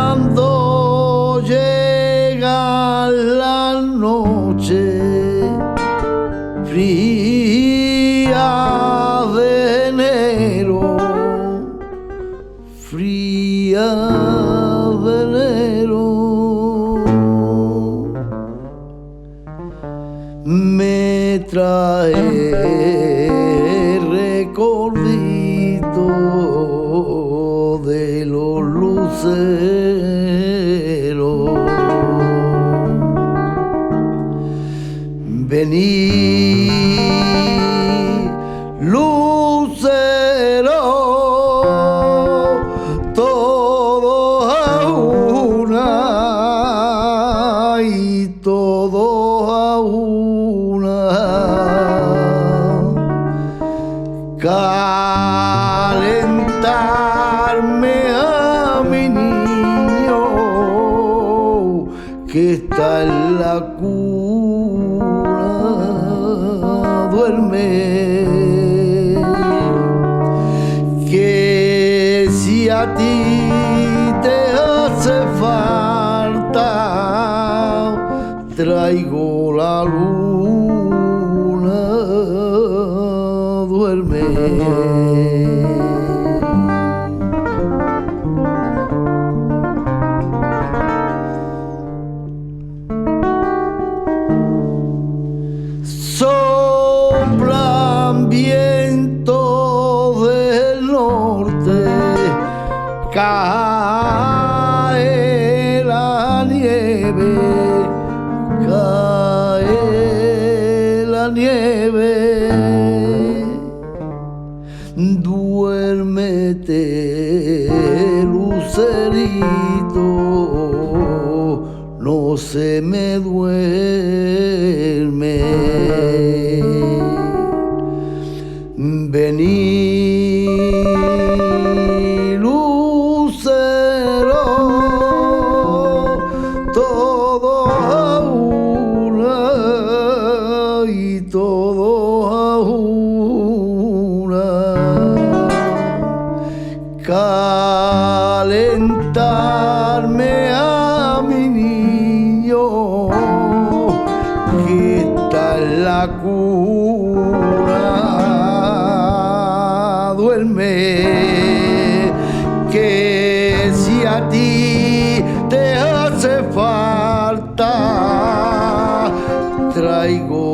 Cuando llega la noche fría de enero, fría de enero, me trae recordito de los luceros. Vení, lucero, todos a una y todos a una. Calentarme a mi niño que está en la cuna, duerme, que si a ti te hace falta traigo la luna, duerme. Soplan vientos del norte, cae la nieve, cae la nieve. Duérmete, lucerito, no se me duerme. Vení, lucero, todo a una y todo a una. Calentarme a mi niño que está en la cuna, duerme, que si a ti te hace falta traigo